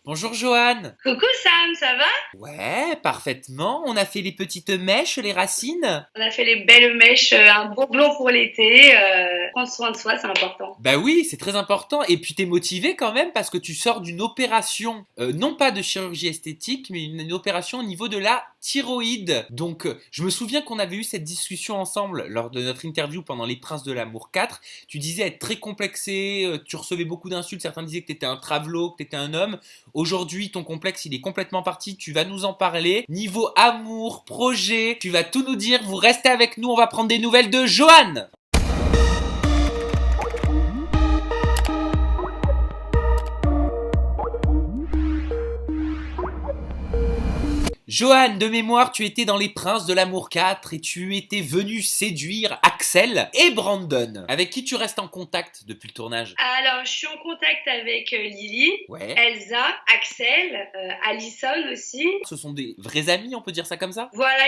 Bonjour Johan. Coucou Sam, ça va? Ouais, parfaitement. On a fait les petites mèches, les racines. On a fait les belles mèches, un beau blond pour l'été. Prendre soin de soi, c'est important. Bah oui, c'est très important. Et puis t'es motivé quand même parce que tu sors d'une opération, non pas de chirurgie esthétique, mais une opération au niveau de la thyroïde. Donc je me souviens qu'on avait eu cette discussion ensemble lors de notre interview pendant Les Princes de l'amour 4. Tu disais être très complexé, tu recevais beaucoup d'insultes, certains disaient que t'étais un travelot, que t'étais un homme. Aujourd'hui, ton complexe, il est complètement parti, tu vas nous en parler. Niveau amour, projet, tu vas tout nous dire, vous restez avec nous, on va prendre des nouvelles de Johan. Johan, de mémoire, tu étais dans Les Princes de l'amour 4 et tu étais venu séduire Axel et Brandon, avec qui tu restes en contact depuis le tournage. Alors, je suis en contact avec Lily, Ouais. Elsa, Axel, Alison aussi. Ce sont des vrais amis, on peut dire ça comme ça? Voilà,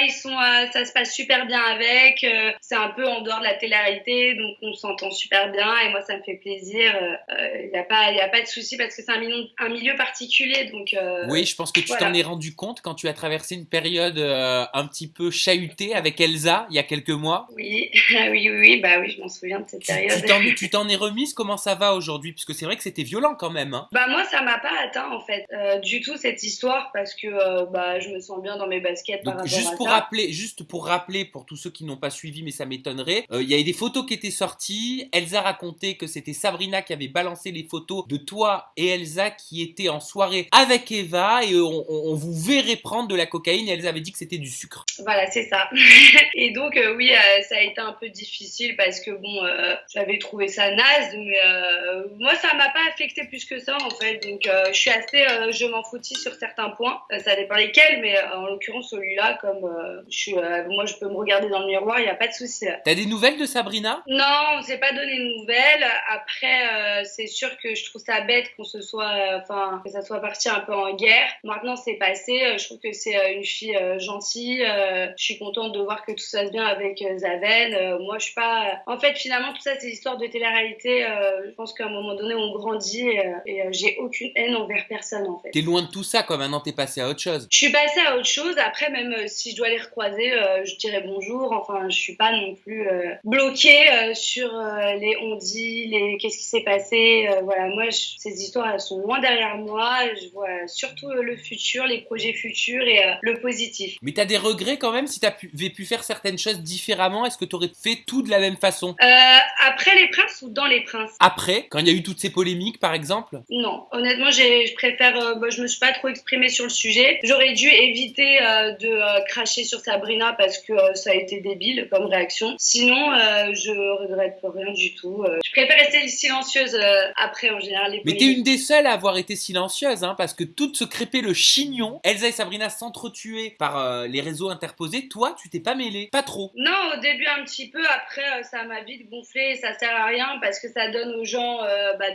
ça se passe super bien avec. C'est un peu en dehors de la télé-réalité, donc on s'entend super bien et moi ça me fait plaisir. Il y a pas de souci parce que c'est un milieu particulier, donc. Oui, je pense que tu Voilà. t'en es rendu compte quand tu as traversé une période un petit peu chahutée avec Elsa il y a quelques mois. Oui, oui, bah oui, je m'en souviens de cette période. Tu t'en es remise, comment ça va aujourd'hui? Puisque c'est vrai que c'était violent quand même, hein. Bah moi ça m'a pas atteint en fait du tout cette histoire parce que bah je me sens bien dans mes baskets par Donc rapport à ça. juste pour rappeler pour tous ceux qui n'ont pas suivi, mais ça m'étonnerait, il y a des photos qui étaient sorties. Elsa racontait que c'était Sabrina qui avait balancé les photos de toi et Elsa qui étaient en soirée avec Eva et on vous verrait prendre de la cocaïne. Et Elsa avait dit que c'était du sucre. Voilà, c'est ça. Et donc oui, ça a été un peu difficile parce que bon, j'avais trouvé ça naze, mais moi ça m'a pas affecté plus que ça en fait. Donc je suis assez, je m'en foutis sur certains points. Ça dépend lesquels, mais en l'occurrence celui-là, comme moi je peux me regarder dans le miroir, il y a pas de souci. T'as des nouvelles de Sabrina? Non, on s'est pas donné de nouvelles. Après, c'est sûr que je trouve ça bête qu'on se soit, que ça soit parti un peu en guerre. Maintenant, c'est passé. Je trouve que c'est une fille gentille. Je suis contente de voir que tout ça se passe bien avec Zaven. Moi, je suis pas. En fait, finalement, tout ça, c'est l'histoire de télé-réalité. Je pense qu'à un moment donné, on grandit et j'ai aucune haine envers personne, en fait. T'es loin de tout ça, quoi. Maintenant, t'es passé à autre chose. Je suis passée à autre chose. Après, même si je dois les recroiser, je dirais bonjour. Enfin, je suis pas non plus bloquée sur les on-dit, les qu'est-ce qui s'est passé. Voilà, moi, ces histoires, elles sont loin derrière moi. Je vois surtout le futur, les projets futurs et le positif. Mais t'as des regrets quand même si t'avais pu faire certaines choses différemment? Est-ce que t'aurais fait tout de la même façon? Après les princes ou dans les princes? Après, quand il y a eu toutes ces polémiques, par exemple? Non, honnêtement, je préfère. Je me suis pas trop exprimée sur le sujet. J'aurais dû éviter de cracher sur Sabrina parce que ça a été débile comme réaction. Sinon, je regrette rien du tout. Je préfère rester silencieuse après, en général, les Mais t'es une des seules à avoir été silencieuse, hein, parce que toutes se crêpaient le chignon. Elsa et Sabrina s'entretuaient par les réseaux interposés. Toi, tu t'es pas mêlée. Pas trop. Non, au début un petit peu. Après, ça m'a vite gonflé. Ça sert à rien parce que ça donne aux gens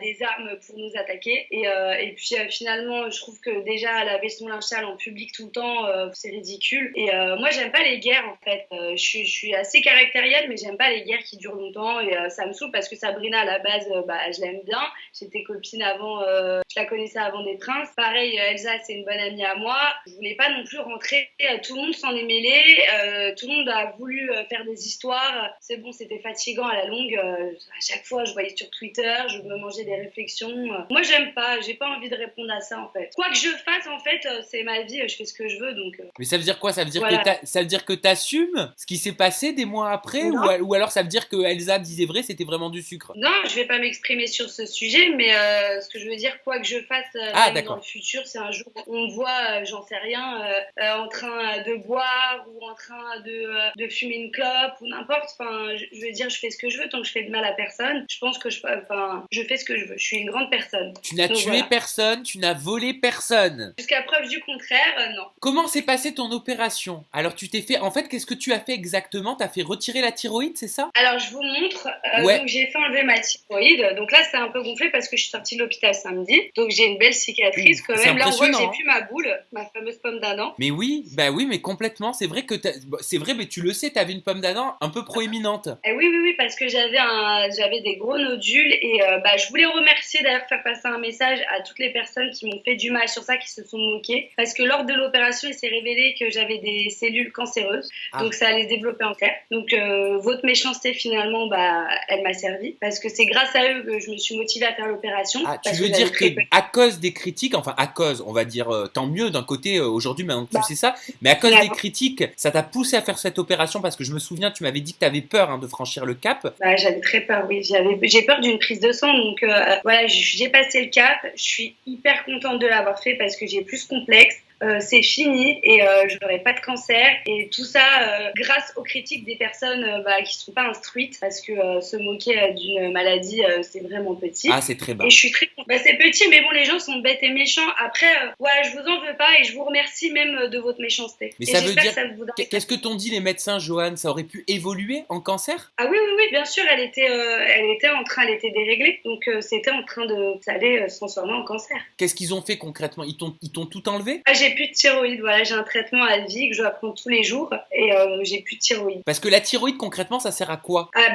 des armes pour nous attaquer. Et puis finalement, je trouve que déjà laver son linge sale en public tout le temps, c'est ridicule. Et moi, j'aime pas les guerres en fait. Je suis assez caractérielle, mais j'aime pas les guerres qui durent longtemps. Et ça me saoule parce que Sabrina à la base, je l'aime bien. J'étais copine avant, je la connaissais avant des princes. Pareil, Elsa, c'est une bonne amie à moi. Je voulais pas non plus rentrer. Tout le monde s'en est mêlé. Tout le monde a voulu faire des histoires. C'est bon, c'était fatigant à la longue. À chaque fois, je voyais sur Twitter, je me mangeais des réflexions. Moi, j'aime pas. J'ai pas envie de répondre à ça en fait. Quoi que je fasse, en fait, c'est ma vie. Je fais ce que je veux, donc. Mais ça veut dire quoi? Ça veut dire Voilà. ça veut dire que t'assumes ce qui s'est passé des mois après, ou alors ça veut dire que Elsa disait vrai, c'était vraiment du sucre? Non, je vais pas m'exprimer sur ce sujet, mais ce que je veux dire, quoi que je fasse même dans le futur, c'est un jour on me voit, j'en sais rien, en train de boire ou en train de fumer une clope ou n'importe. Enfin, je veux dire, je fais ce que je veux tant que je fais de mal à personne. Je pense que je fais ce que je veux. Je suis une grande personne. Tu n'as tué personne, tu n'as volé personne. Jusqu'à preuve du contraire, non. Comment s'est passée ton opération? Alors tu t'es fait, en fait, qu'est-ce que tu as fait exactement? T'as fait retirer la thyroïde, c'est ça? Alors je vous montre. Ouais. Donc j'ai fait enlever ma thyroïde. Donc là c'est un peu gonflé parce que je suis sortie de l'hôpital samedi. Donc j'ai une belle cicatrice quand C'est même. Là, on voit que j'ai impressionnant. plus ma boule, ma fameuse pomme d'Adam. Mais oui, bah oui, mais complètement. C'est vrai que c'est vrai, mais tu le sais, t'avais une pomme d'Adam un peu proéminente. Eh oui, oui, oui, parce que j'avais des gros nodules et je voulais remercier d'ailleurs faire passer un message à toutes les personnes qui m'ont fait du mal sur ça, qui se sont moquées, parce que lors de l'opération, il s'est révélé que j'avais des cellules cancéreuses, Ah. donc ça allait se développer en terre. Donc votre méchanceté finalement, elle m'a servi, parce que c'est grâce à eux que je me suis motivée à faire l'opération. Ah, tu parce veux que j'avais dire que très peur. à cause des critiques, enfin à cause, on va dire, tant mieux d'un côté aujourd'hui maintenant que tu Bah, sais ça, mais à cause des finalement, critiques, ça t'a poussé à faire cette opération parce que je me souviens, tu m'avais dit que tu avais peur de franchir le cap. j'avais très peur, oui. J'ai peur d'une prise de sang, donc voilà, j'ai passé le cap. Je suis hyper contente de l'avoir fait parce que j'ai plus ce complexe. C'est fini et je n'aurai pas de cancer et tout ça grâce aux critiques des personnes qui sont pas instruites parce que se moquer d'une maladie c'est vraiment petit. Ah, c'est très bas. Et je suis très contente. C'est petit, mais bon, les gens sont bêtes et méchants. Après voilà, je vous en veux pas et je vous remercie même de votre méchanceté. Mais Et ça veut j'espère dire, que ça vous donne. qu'est-ce que t'ont dit les médecins, Johan? Ça aurait pu évoluer en cancer? Ah oui, oui, oui, bien sûr, elle était déréglée, donc c'était en train ça allait se transformer en cancer. Qu'est-ce qu'ils ont fait concrètement? Ils t'ont tout enlevé? Ah, j'ai plus de thyroïde, voilà, j'ai un traitement à vie que je dois prendre tous les jours et j'ai plus de thyroïde. Parce que la thyroïde concrètement, ça sert à quoi? Ah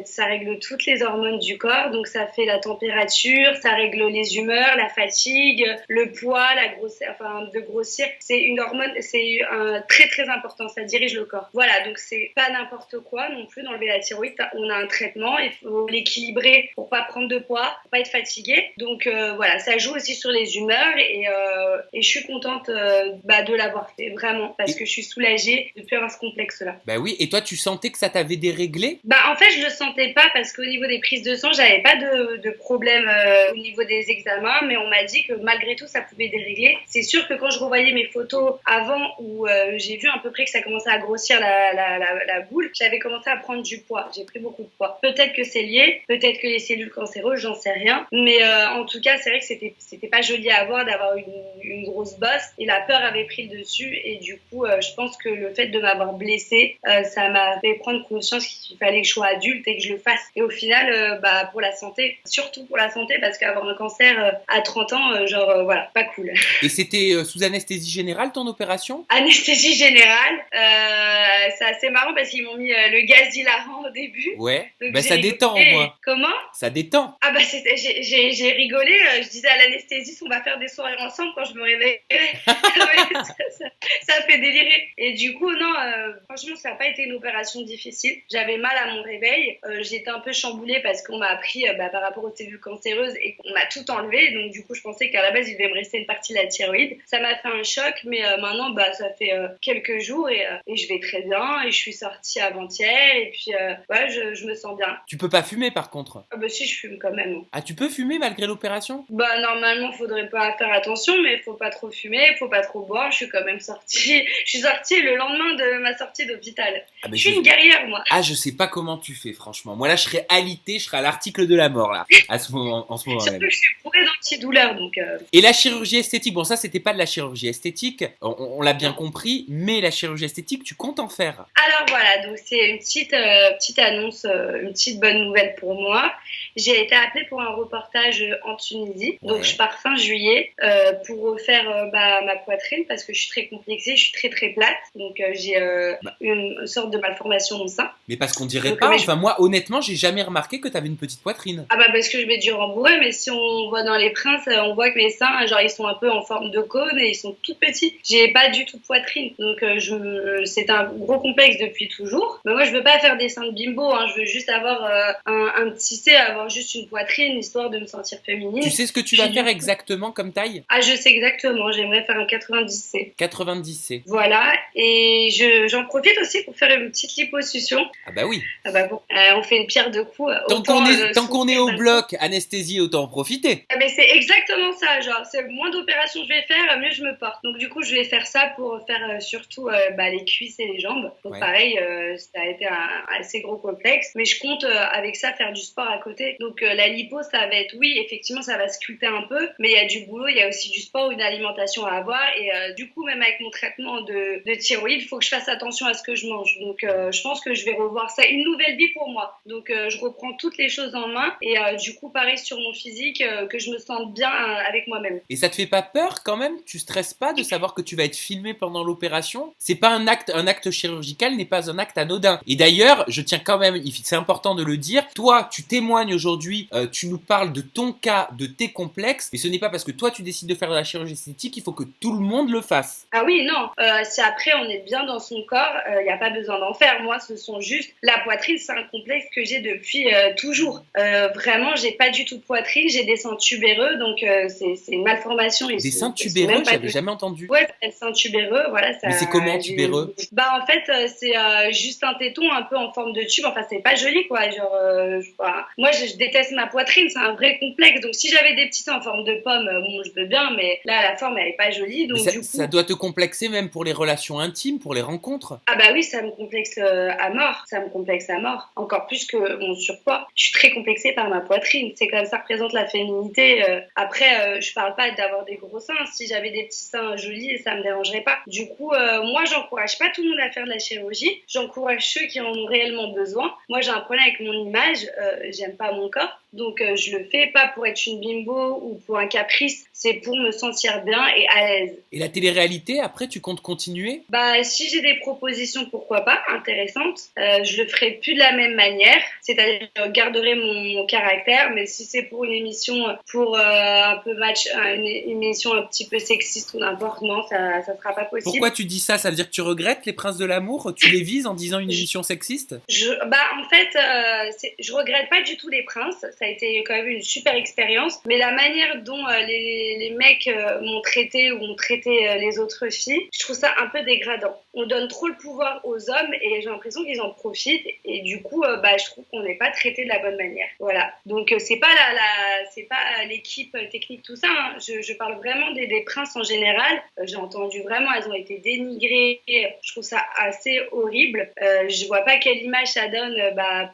ça règle toutes les hormones du corps, donc ça fait la température, ça règle les humeurs, la fatigue, le poids, la grosseur, enfin de grossir. C'est une hormone, c'est un très très important, ça dirige le corps. Voilà, donc c'est pas n'importe quoi non plus d'enlever la thyroïde. On a un traitement, il faut l'équilibrer pour pas prendre de poids, pour pas être fatigué. Donc voilà, ça joue aussi sur les humeurs et je suis contente de l'avoir fait vraiment parce que je suis soulagée de plus avoir ce complexe-là. Bah oui, et toi tu sentais que ça t'avait déréglé? En fait, je le sentais pas parce qu'au niveau des prises de sang, j'avais pas de problème au niveau des examens, mais on m'a dit que malgré tout, ça pouvait dérégler. C'est sûr que quand je revoyais mes photos avant où j'ai vu à peu près que ça commençait à grossir la boule, j'avais commencé à prendre du poids. J'ai pris beaucoup de poids. Peut-être que c'est lié, peut-être que les cellules cancéreuses, j'en sais rien. Mais en tout cas, c'est vrai que c'était pas joli à voir d'avoir une grosse bosse et la peur avait pris le dessus et du coup, je pense que le fait de m'avoir blessée, ça m'a fait prendre conscience qu'il fallait que je sois adulte et que je le fasse. Et au final, pour la santé, surtout pour la santé, parce qu'avoir un cancer à 30 ans, voilà, pas cool. Et c'était sous anesthésie générale ton opération? Anesthésie générale, c'est assez marrant parce qu'ils m'ont mis le gaz hilarant au début. Ouais, Donc bah j'ai ça rigolé. détend au moins. Comment? Ça détend. Ah j'ai rigolé, je disais à l'anesthésiste on va faire des soirées ensemble quand je me réveillerai. Ça fait délirer. Et du coup non, franchement ça n'a pas été une opération difficile. J'avais mal à mon réveil, j'étais un peu chamboulée parce qu'on m'a appris par rapport aux cellules cancéreuses et qu'on m'a tout enlevé. Donc du coup je pensais qu'à la base il devait me rester une partie de la thyroïde. Ça m'a fait un choc, mais maintenant ça fait quelques jours et je vais très bien et je suis sortie avant-hier et puis je me sens bien. Tu peux pas fumer par contre? Ah si, je fume quand même. Ah, tu peux fumer malgré l'opération? Normalement, faudrait pas faire attention, mais faut pas trop fumer, faut pas trop boire. Je suis quand même sortie. Je suis sortie le lendemain de ma sortie d'hôpital. Ah, je suis une guerrière, moi. Ah, je sais pas comment tu fais, franchement. Moi, là, je serais alité, je serais à l'article de la mort, là, en ce moment Surtout même. que je suis bourrée d'antidouleurs, donc... Et la chirurgie esthétique, bon, ça, c'était pas de la chirurgie esthétique, on l'a bien compris, mais la chirurgie esthétique, tu comptes en faire? Alors voilà, donc c'est une petite annonce, une petite bonne nouvelle pour moi. J'ai été appelée pour un reportage en Tunisie, donc je pars fin juillet pour refaire ma poitrine parce que je suis très complexée, je suis très très plate, donc j'ai une sorte de malformation au sein. Mais parce qu'on dirait pas, enfin moi honnêtement j'ai jamais remarqué que t'avais une petite poitrine. Ah parce que je mets du rembourré, mais si on voit dans les princes, on voit que mes seins, genre ils sont un peu en forme de cône et ils sont tout petits. J'ai pas du tout de poitrine, donc c'est un gros complexe depuis toujours. Mais moi je veux pas faire des seins de bimbo, hein. Je veux juste avoir un petit C, avoir juste une poitrine, histoire de me sentir féminine. Tu sais ce que tu vas faire exactement comme taille? Ah je sais exactement, j'aimerais faire un 90C. 90C. Voilà, et j'en profite aussi pour faire une petite liposuction. Ah bah oui. Ah bah bon, on fait une pierre deux coups. Tant qu'on est au bloc, anesthésie, autant en profiter. Ah mais c'est exactement ça, genre c'est le moins d'opérations je vais faire, mieux je me porte. Donc du coup je vais faire ça pour faire surtout les cuisses et les jambes. Donc pareil, ça a été un assez gros complexe, mais je compte avec ça faire du sport à côté. Donc la lipo ça va être, oui effectivement ça va sculpter un peu, mais il y a du boulot, il y a aussi du sport, une alimentation à avoir. Et du coup, même avec mon traitement de thyroïde, il faut que je fasse attention à ce que je mange. Donc, je pense que je vais revoir ça. Une nouvelle vie pour moi. Donc, je reprends toutes les choses en main. Et du coup, pareil sur mon physique, que je me sente bien avec moi-même. Et ça te fait pas peur quand même? Tu stresses pas de savoir que tu vas être filmé pendant l'opération? C'est pas un acte chirurgical n'est pas un acte anodin. Et d'ailleurs, je tiens quand même, c'est important de le dire, toi, tu témoignes aujourd'hui, tu nous parles de ton cas, de tes complexes, mais ce n'est pas parce que toi tu décides de faire de la chirurgie esthétique qu'il faut que tout le monde le fasse. Ah oui, non, si après on est bien dans son corps, il n'y a pas besoin d'en faire. Moi, ce sont juste la poitrine, c'est un complexe que j'ai depuis toujours. Vraiment, j'ai pas du tout de poitrine, j'ai des seins tubéreux, donc c'est une malformation. Des seins tubéreux, j'avais jamais entendu. Ouais, des seins tubéreux, voilà. Ça, mais c'est comment tubéreux? Bah en fait, c'est juste un téton un peu en forme de tube. Enfin, c'est pas joli, quoi. Genre, moi, je déteste ma poitrine, c'est un vrai complexe. Donc, si j'avais des petits seins en forme de pomme, bon, je veux bien, mais là, la forme, elle est pas jolie. Donc, ça, du coup, ça doit te complexer même pour les relations intimes, pour les rencontres. Ah bah oui, ça me complexe à mort. Ça me complexe à mort. Encore plus que mon surpoids. Je suis très complexée par ma poitrine. C'est comme ça représente la féminité. Après, je parle pas d'avoir des gros seins. Si j'avais des petits seins jolis, ça me dérangerait pas. Du coup, moi, j'encourage pas tout le monde à faire de la chirurgie. J'encourage ceux qui en ont réellement besoin. Moi, j'ai un problème avec mon image. J'aime pas mon corps. Donc, je le fais pas pour être une bimbo ou pour un caprice. C'est pour me sentir bien et à l'aise. Et la télé-réalité, après, tu comptes continuer? Bah, si j'ai des propositions, pourquoi pas, intéressantes, je le ferai plus de la même manière. C'est-à-dire, je garderai mon caractère, mais si c'est pour une émission, pour un peu une émission un petit peu sexiste ou n'importe, non, ça sera pas possible. Pourquoi tu dis ça? Ça veut dire que tu regrettes les Princes de l'amour? Tu les vises en disant une émission sexiste? En fait, je regrette pas du tout les Princes. Ça a été quand même une super expérience. Mais la manière dont les mecs m'ont traité ou ont traité les autres filles, je trouve ça un peu dégradant. On donne trop le pouvoir aux hommes et j'ai l'impression qu'ils en profitent. Et du coup, je trouve qu'on n'est pas traité de la bonne manière. Voilà. Donc, c'est pas c'est pas l'équipe technique, tout ça. Hein. Je parle vraiment des Princes en général. J'ai entendu vraiment, elles ont été dénigrées. Je trouve ça assez horrible. Je vois pas quelle image ça donne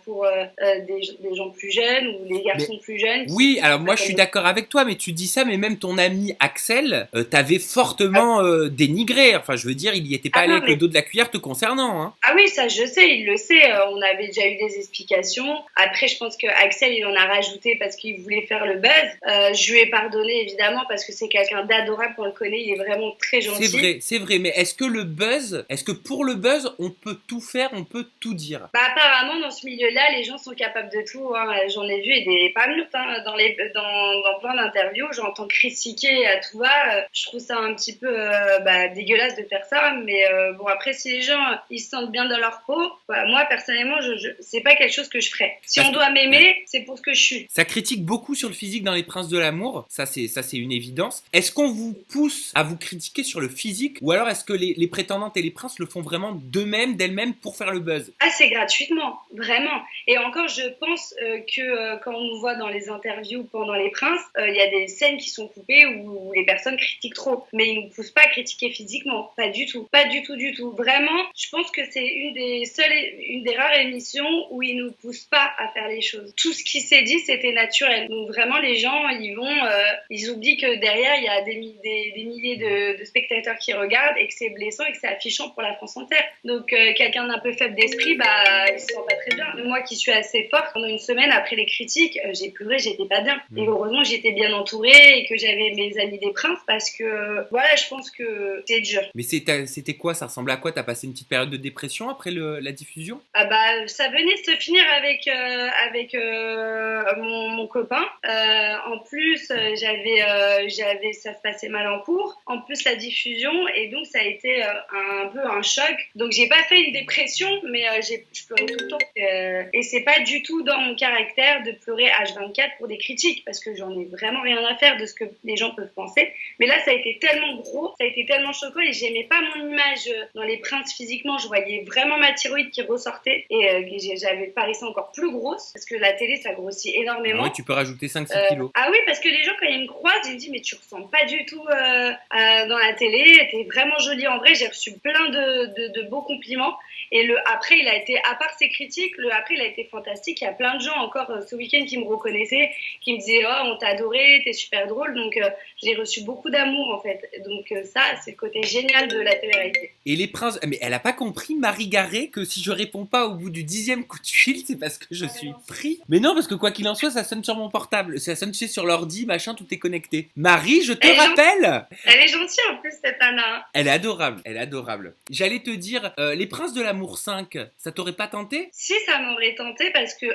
pour des gens plus jeunes ou des garçons plus jeunes. Oui, alors moi je suis d'accord avec toi, mais tu dis ça, mais même ton ami Axel t'avait fortement dénigré. Enfin, je veux dire, il y était pas allé avec le dos de la cuillère te concernant. Hein. Ah oui, ça je sais, il le sait. On avait déjà eu des explications. Après, je pense que Axel, il en a rajouté parce qu'il voulait faire le buzz. Je lui ai pardonné évidemment parce que c'est quelqu'un d'adorable, on le connaît, il est vraiment très gentil. C'est vrai, mais est-ce que pour le buzz, on peut tout faire, on peut tout dire? Apparemment, dans ce milieu-là, les gens sont capables de tout. Hein. J'en ai vu et des pas minutes hein, dans plein d'interviews. J'entends critiquer à tout va. Je trouve ça un petit peu dégueulasse de faire ça. Mais bon, après, si les gens ils se sentent bien dans leur peau, voilà, moi personnellement, c'est pas quelque chose que je ferais. Si on doit m'aimer, c'est pour ce que je suis. Ça critique beaucoup sur le physique dans les Princes de l'amour. Ça, c'est une évidence. Est-ce qu'on vous pousse à vous critiquer sur le physique, ou alors est-ce que les prétendantes et les princes le font vraiment d'elles-mêmes pour faire le buzz? C'est gratuitement, vraiment. Et encore, je pense que quand on nous voit dans les interviews pendant les Princes, il y a des scènes qui sont coupées où les personnes critiquent trop. Mais ils ne nous poussent pas à critiquer physiquement. Pas du tout. Pas du tout, du tout. Vraiment, je pense que c'est une des rares émissions où ils nous poussent pas à faire les choses. Tout ce qui s'est dit, c'était naturel. Donc vraiment, les gens, ils oublient que derrière, il y a des milliers de spectateurs qui regardent et que c'est blessant et que c'est affichant pour la France entière. Donc quelqu'un d'un peu faible d'esprit, il se sent pas très bien. Moi qui suis assez forte, pendant une semaine après les critiques, j'ai pleuré, j'étais pas bien. Et heureusement j'étais bien entourée et que j'avais mes amis des Princes parce que voilà, je pense que c'est dur. Mais c'était quoi? Ça ressemblait à quoi? T'as passé une petite période de dépression après la diffusion? Ça venait de se finir avec mon copain. En plus, j'avais ça se passait mal en cours. En plus la diffusion et donc ça a été un peu un choc. Donc j'ai pas fait une dépression, mais je pleurais tout le temps. Et c'est pas du tout dans mon caractère de pleurer H24 pour des critiques parce que j'en ai vraiment rien à faire de ce que les gens peuvent penser. Mais là, ça a été tellement gros, ça a été tellement choquant et j'aimais pas mon image dans les Princes physiquement. Je voyais vraiment ma thyroïde qui ressortait et j'avais paraissé encore plus grosse parce que la télé, ça grossit énormément. Ah oui, tu peux rajouter 5-6 kilos. Ah oui, parce que les gens, quand ils me croisent, ils me disent mais tu ressembles pas du tout dans la télé, t'es vraiment jolie en vrai. J'ai reçu plein de beaux compliments. Et après, il a été, à part ses critiques, après, il a été fantastique. Il y a plein de gens encore ce week-end personnes qui me reconnaissaient, qui me disaient oh on t'a adoré, t'es super drôle, donc j'ai reçu beaucoup d'amour en fait. Donc ça c'est le côté génial de la télé-réalité. Et les princes, mais elle a pas compris Marie Garret que si je réponds pas au bout du 10e coup de fil, c'est parce que je suis pris. Mais non, parce que quoi qu'il en soit, ça sonne sur mon portable, ça sonne tu sais sur l'ordi, machin, tout est connecté. Marie, je te rappelle. Elle est gentille en plus cette Anna. Elle est adorable, elle est adorable. J'allais te dire, les princes de l'amour 5, ça t'aurait pas tenté? Si, ça m'aurait tenté parce que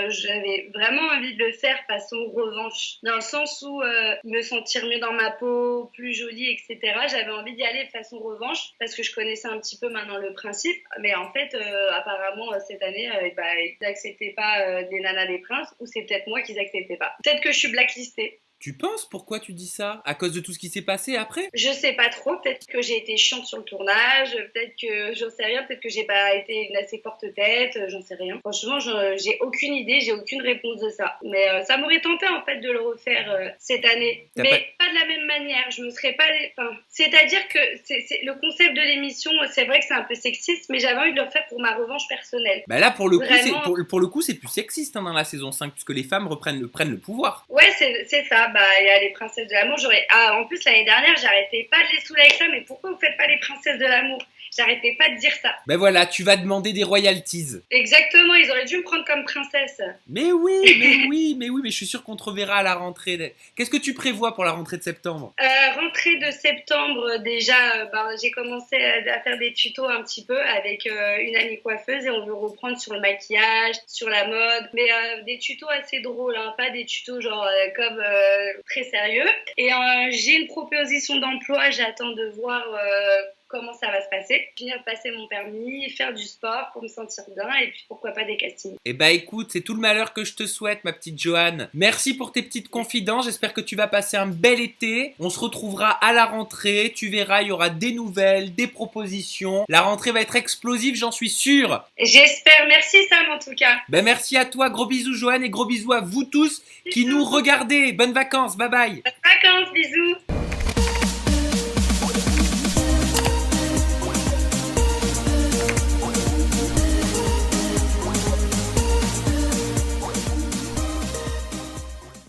j'avais vraiment envie de le faire façon revanche. Dans le sens où me sentir mieux dans ma peau, plus jolie, etc. J'avais envie d'y aller de façon revanche parce que je connaissais un petit peu maintenant le principe. Mais en fait, apparemment, cette année, ils n'acceptaient pas des nanas des princes ou c'est peut-être moi qu'ils n'acceptaient pas. Peut-être que je suis blacklistée. Tu penses pourquoi tu dis ça? À cause de tout ce qui s'est passé après? Je sais pas trop, peut-être que j'ai été chiante sur le tournage, peut-être que j'en sais rien, peut-être que j'ai pas été une assez forte tête, j'en sais rien. Franchement, j'ai aucune idée, j'ai aucune réponse de ça. Mais ça m'aurait tenté en fait de le refaire cette année, mais pas de la même manière. Je me serais pas, c'est-à-dire que c'est le concept de l'émission, c'est vrai que c'est un peu sexiste, mais j'avais envie de le refaire pour ma revanche personnelle. Bah là pour le Vraiment... coup, pour le coup c'est plus sexiste dans la saison 5 puisque les femmes prennent le pouvoir. Ouais, c'est ça. Il y a les princesses de l'amour. En plus, l'année dernière, j'arrêtais pas de les saouler avec ça. Mais pourquoi vous faites pas les princesses de l'amour? J'arrêtais pas de dire ça. Ben voilà, tu vas demander des royalties. Exactement, ils auraient dû me prendre comme princesse. Mais oui, mais je suis sûr qu'on te reverra à la rentrée. Qu'est-ce que tu prévois pour la rentrée de septembre? Rentrée de septembre, déjà, j'ai commencé à faire des tutos un petit peu avec une amie coiffeuse et on veut reprendre sur le maquillage, sur la mode, mais des tutos assez drôles, hein, pas des tutos genre comme très sérieux. Et j'ai une proposition d'emploi, j'attends de voir comment ça va se passer. Finir de passer mon permis, faire du sport pour me sentir bien et puis pourquoi pas des castings. Eh bah écoute, c'est tout le malheur que je te souhaite ma petite Joanne. Merci pour tes petites confidences, j'espère que tu vas passer un bel été. On se retrouvera à la rentrée, tu verras, il y aura des nouvelles, des propositions. La rentrée va être explosive, j'en suis sûr. J'espère, merci Sam en tout cas. Ben merci à toi, gros bisous Joanne et gros bisous à vous tous qui nous regardez. Bonnes vacances, bye bye. Bonnes vacances, bisous.